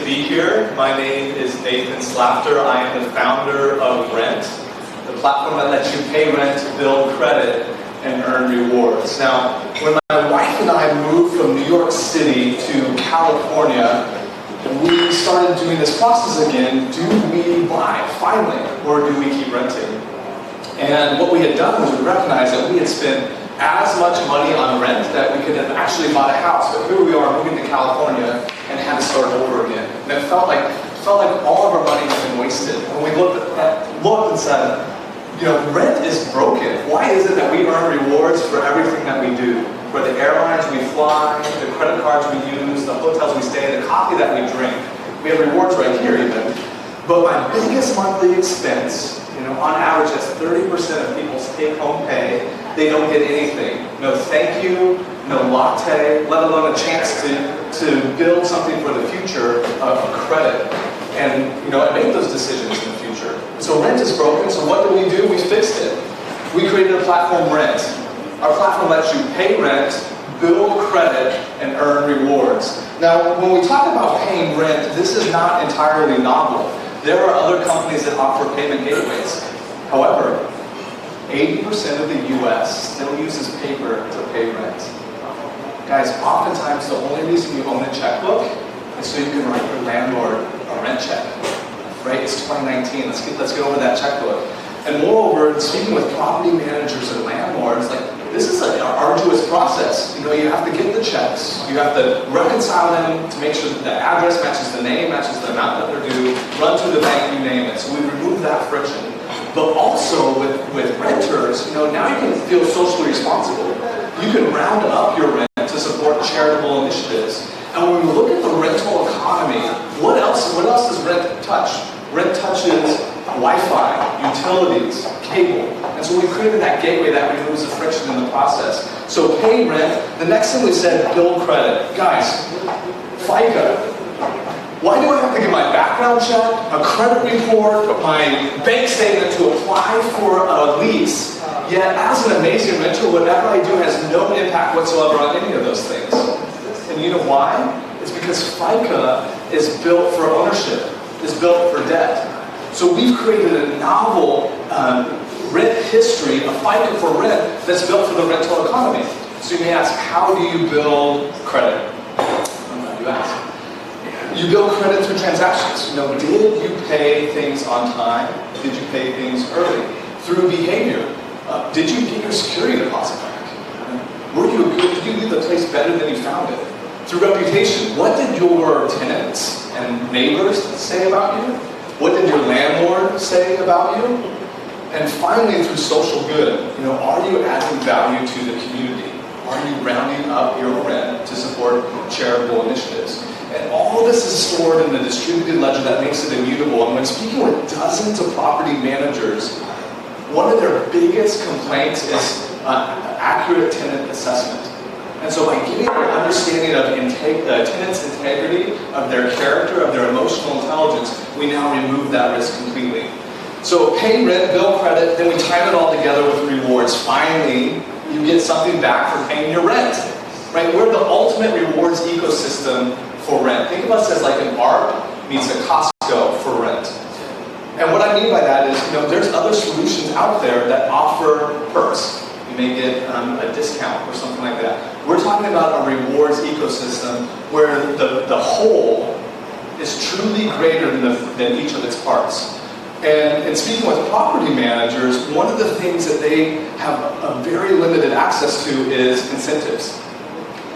to be here. My name is Nathan Slafter. I am the founder of Rent, the platform that lets you pay rent, build credit, and earn rewards. Now, when my wife and I moved from New York City to California, we started doing this process again. Do we buy, finally, or do we keep renting? And what we had done was we recognized that we had spent as much money on rent that we could have actually bought a house. But here we are moving to California and had to start over again. And it felt like all of our money had been wasted. And we looked and said, you know, rent is broken. Why is it that we earn rewards for everything that we do? For the airlines we fly, the credit cards we use, the hotels we stay in, the coffee that we drink. We have rewards right here even. But my biggest monthly expense, on average, that's 30% of people's take-home pay. They don't get anything. No thank you, no latte, let alone a chance to build something for the future of credit. And I made those decisions in the future. So rent is broken, so what do? We fixed it. We created a platform, Rent. Our platform lets you pay rent, build credit, and earn rewards. Now, when we talk about paying rent, this is not entirely novel. There are other companies that offer payment gateways. However, 80% of the US still uses paper to pay rent. Guys, oftentimes the only reason you own a checkbook is so you can write your landlord a rent check. Right? It's 2019. Let's get over that checkbook. And moreover, speaking with property managers and landlords, this is an arduous process. You have to get the checks, you have to reconcile them to make sure that the address matches the name, matches the amount that they're due, run through the bank, you name it. So we remove that friction. But also with renters, now you can feel socially responsible. You can round up your rent to support charitable initiatives. And when we look at the rental economy, what else does rent touch? Rent touches Wi-Fi, utilities, cable. And so we created that gateway that removes the friction in the process. So pay rent. The next thing we said, build credit. Guys, FICA. Why do I have to get my background check, a credit report, my bank statement to apply for a lease? Yet, as an amazing renter, whatever I do has no impact whatsoever on any of those things. And you know why? It's because FICA is built for ownership, is built for debt. So we've created a novel rent history, a FICA for rent, that's built for the rental economy. So you may ask, how do you build credit? I'm glad you asked. You build credit through transactions. Did you pay things on time? Did you pay things early? Through behavior. Did you get your security deposit back? Did you leave the place better than you found it? Through reputation. What did your tenants and neighbors say about you? What did your landlord say about you? And finally, through social good. Are you adding value to the community? Are you rounding up your rent to support charitable initiatives? And all this is stored in the distributed ledger that makes it immutable. And when speaking with dozens of property managers, one of their biggest complaints is accurate tenant assessment. And so by giving an understanding of tenants' integrity, of their character, of their emotional intelligence, we now remove that risk completely. So pay rent, build credit, then we tie it all together with rewards. Finally, you get something back for paying your rent. Right? We're the ultimate rewards ecosystem for rent. Think of us as like an ARP meets a Costco for rent. And what I mean by that is, there's other solutions out there that offer perks. You may get a discount or something like that. We're talking about a rewards ecosystem where the whole is truly greater than each of its parts. And speaking with property managers, one of the things that they have a very limited access to is incentives.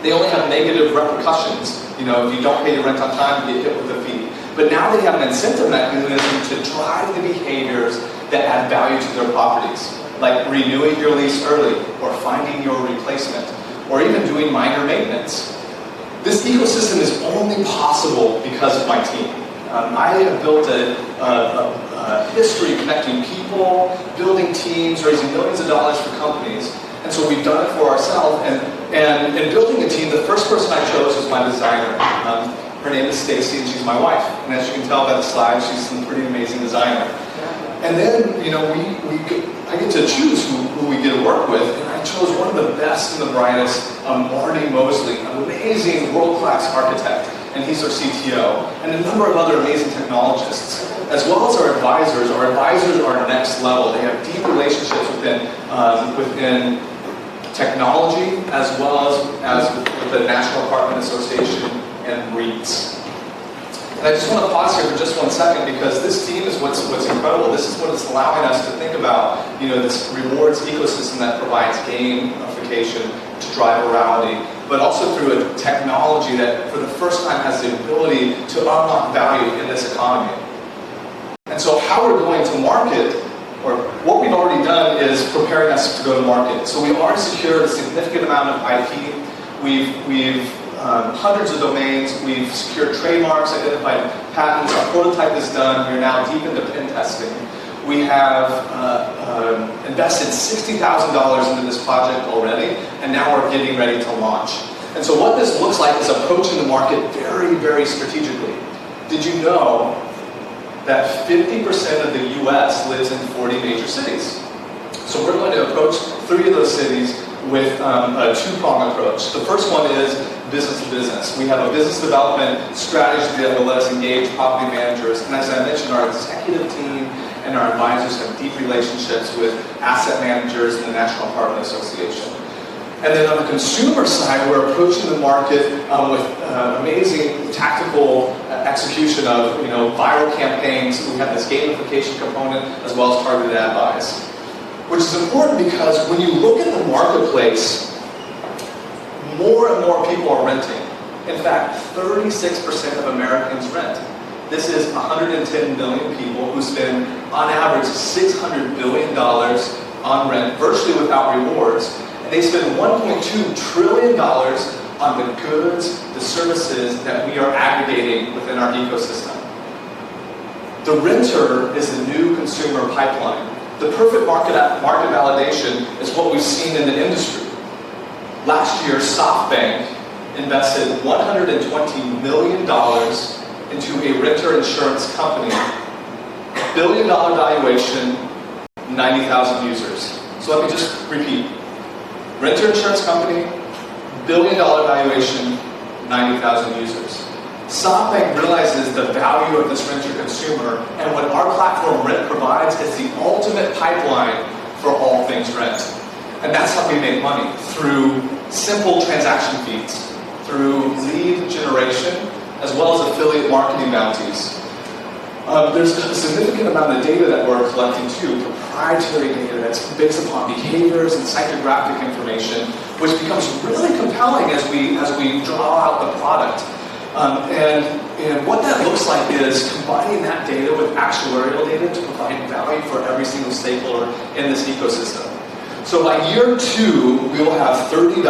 They only have negative repercussions. If you don't pay your rent on time, you get hit with a fee. But now they have an incentive mechanism to drive the behaviors that add value to their properties, like renewing your lease early, or finding your replacement, or even doing minor maintenance. This ecosystem is only possible because of my team. I have built a history connecting people, building teams, raising millions of dollars for companies. And so we've done it for ourselves. And in building a team, the first person I chose was my designer. Her name is Stacy, and she's my wife. And as you can tell by the slide, she's a pretty amazing designer. And then, I get to choose who we get to work with. And I chose one of the best and the brightest, Marty Mosley, an amazing world-class architect. and he's our CTO, and a number of other amazing technologists, as well as our advisors. Our advisors are next level. They have deep relationships within technology, as well as with the National Apartment Association and REITs. And I just want to pause here for just 1 second, because this team is what's incredible. This is what is allowing us to think about, this rewards ecosystem that provides gamification to drive virality, but also through a technology that for the first time has the ability to unlock value in this economy. And so how we're going to market, or what we've already done, is preparing us to go to market. So we've already secured a significant amount of IP. We've hundreds of domains. We've secured trademarks, identified patents. Our prototype is done. We're now deep into pen testing. We have invested $60,000 into this project already, and now we're getting ready to launch. And so what this looks like is approaching the market very, very strategically. Did you know that 50% of the US lives in 40 major cities? So we're going to approach 3 of those cities with a 2-pronged approach. The first one is business to business. We have a business development strategy that will let us engage property managers. And as I mentioned, our executive team and our advisors have deep relationships with asset managers and the National Apartment Association. And then on the consumer side, we're approaching the market with amazing tactical execution of viral campaigns. We have this gamification component as well as targeted ad buys, which is important because when you look at the marketplace, more and more people are renting. In fact, 36% of Americans rent. This is 110 million people who spend, on average, $600 billion on rent, virtually without rewards. And they spend $1.2 trillion on the goods, the services that we are aggregating within our ecosystem. The renter is the new consumer pipeline. The perfect market validation is what we've seen in the industry. Last year, SoftBank invested $120 million into a renter insurance company. $1 billion valuation, 90,000 users. So let me just repeat. Renter insurance company, $1 billion valuation, 90,000 users. SoftBank realizes the value of this renter consumer, and what our platform Rent provides is the ultimate pipeline for all things rent. And that's how we make money, through simple transaction fees, through lead generation, as well as affiliate marketing bounties. There's a significant amount of data that we're collecting too, proprietary data that's based upon behaviors and psychographic information, which becomes really compelling as we draw out the product. And what that looks like is combining that data with actuarial data to provide value for every single stakeholder in this ecosystem. So by year 2, we will have $30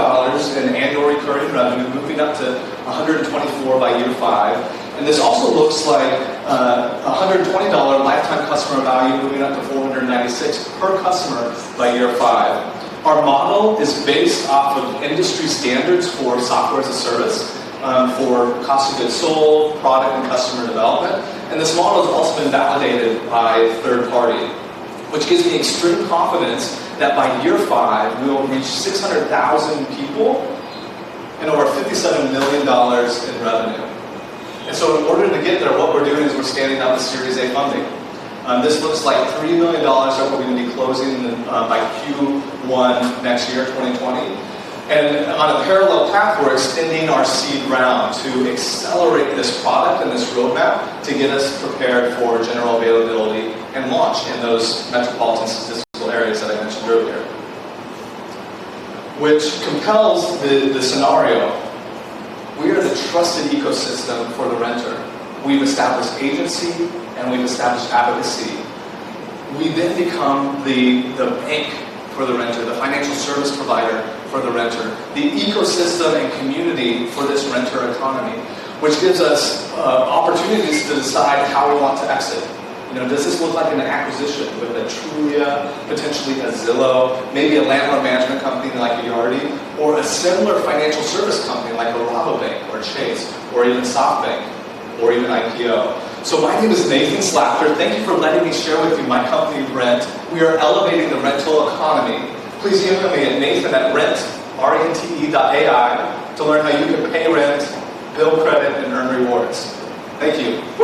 in annual recurring revenue, moving up to $124 by year 5. And this also looks like $120 lifetime customer value, moving up to $496 per customer by year 5. Our model is based off of industry standards for software as a service, for cost of goods sold, product and customer development. And this model has also been validated by third party, which gives me extreme confidence that by year 5, we will reach 600,000 people and over $57 million in revenue. And so in order to get there, what we're doing is we're standing up a Series A funding. This looks like $3 million that we're going to be closing by Q1 next year, 2020. And on a parallel path, we're extending our seed round to accelerate this product and this roadmap to get us prepared for general availability and launch in those metropolitan statistical areas that I mentioned earlier. Which compels the scenario. We are the trusted ecosystem for the renter. We've established agency and we've established advocacy. We then become the bank for the renter, the financial service provider for the renter, the ecosystem and community for this renter economy, which gives us opportunities to decide how we want to exit. Does this look like an acquisition with a Trulia, potentially a Zillow, maybe a landlord management company like a Yardi, or a similar financial service company like a Rabobank or Chase, or even SoftBank, or even IPO. So my name is Nathan Slafter. Thank you for letting me share with you my company, Rent. We are elevating the rental economy. Please email me at nathan@rente.ai to learn how you can pay rent, build credit, and earn rewards. Thank you.